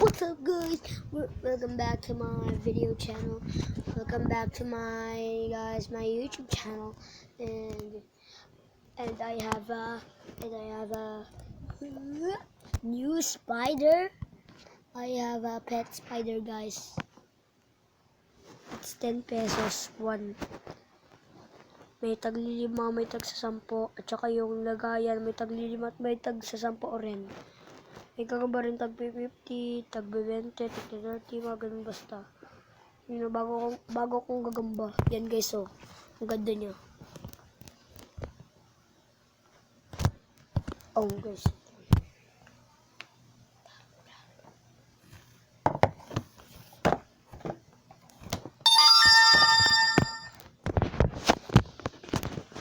What's up, guys? Welcome back to my video channel. Welcome back to my YouTube channel. And I have a new spider. I have a pet spider, guys. It's 10 pesos one. May tag-5, may tag-10, at saka yung lagayan may tag-5 at may tag-10 rin. May kagamba rin tag-50, tag-20, tag-30, mga ganun basta. Yun, bago kong gagamba. Yan, guys, oh. Ang ganda niya. Oh, guys.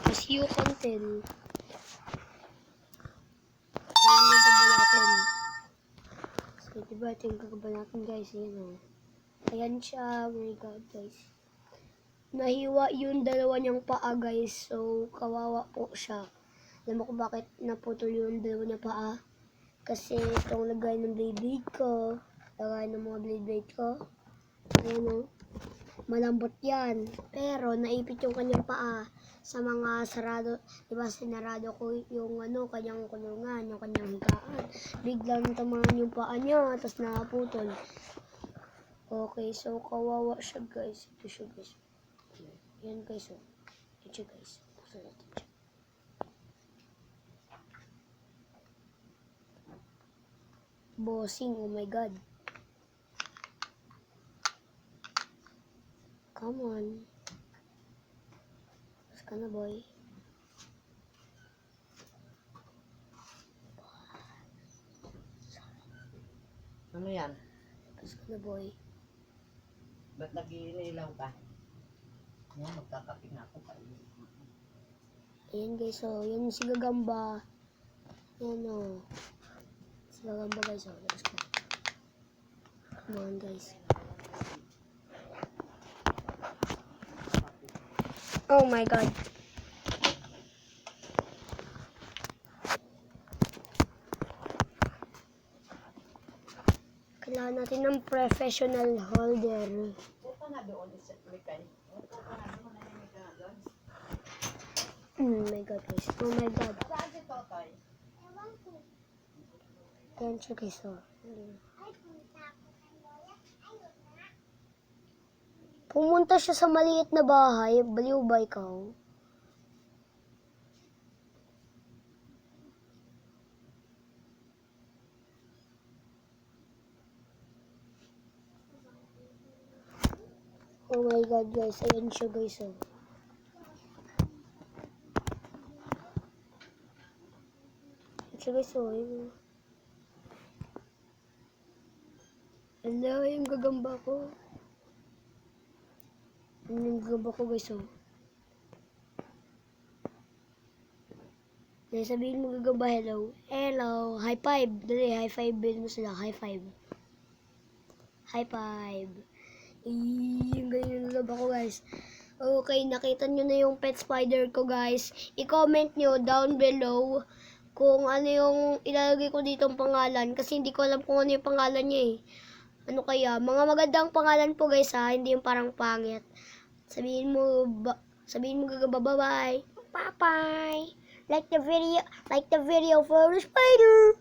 As you can tell, ayan yung gagamba natin. So, diba ito yung gagamba natin, guys. Ayan, oh. Ayan siya. Oh my God, guys. Nahiwa yung dalawa niyang paa, guys. So, kawawa po siya. Alam mo kung bakit naputol yung dalawa niyang paa? Kasi itong lagay ng blade ko. Lagay ng mga blade ko. Ayan, oh. Malambot yan. Pero, naipit yung kanyang paa sa mga sarado. Diba, sinarado ko yung kanyang kulungan, yung kanyang higaan. Biglang tamaan yung paa niya, tapos naputol. Okay, so kawawa siya, guys. Ito siya, guys. Yan, guys, oh. Ito siya, guys. Buksan natin siya. Bossing, oh my God. Come on. Bas ka na, boy. Ano yan? Bas ka na, boy. Ba't nag-iilaw ka? Yan, magkakape na ako. Ayan, guys, oh. Yan si Gagamba. Yan, oh. Si Gagamba, guys, oh. Let's go. Come on, guys. Oh my God. Kailangan natin ng professional holder. Ito na doon, isa klikay. Ito na doon, nahimik na doon. Oh my God, guys. Oh my God. Saan si Totoy? Ayan siya, guys, oh. Pumunta siya sa maliit na bahay. Baliw ba ikaw? Oh my God, guys. Ayan siya, guys, oh. Ayan siya, guys, oh. Ayan. Hello, yung gagamba ko. Yung gagamba ko, guys, oh. Dahil sabihin mo gagamba, hello. Hello. High five. Dali, high five. Bilhin mo sila. High five. High five. Yung ganyan yung gagamba ko, guys. Okay, nakita nyo na yung pet spider ko, guys. I-comment nyo down below kung ano yung ilalagay ko dito ang pangalan. Kasi hindi ko alam kung ano yung pangalan niya, eh. Ano kaya? Mga magandang pangalan po, guys, ha? Hindi yung parang pangit. Sabihin mo gagamba, bye-bye. Bye-bye. Like the video for the spider.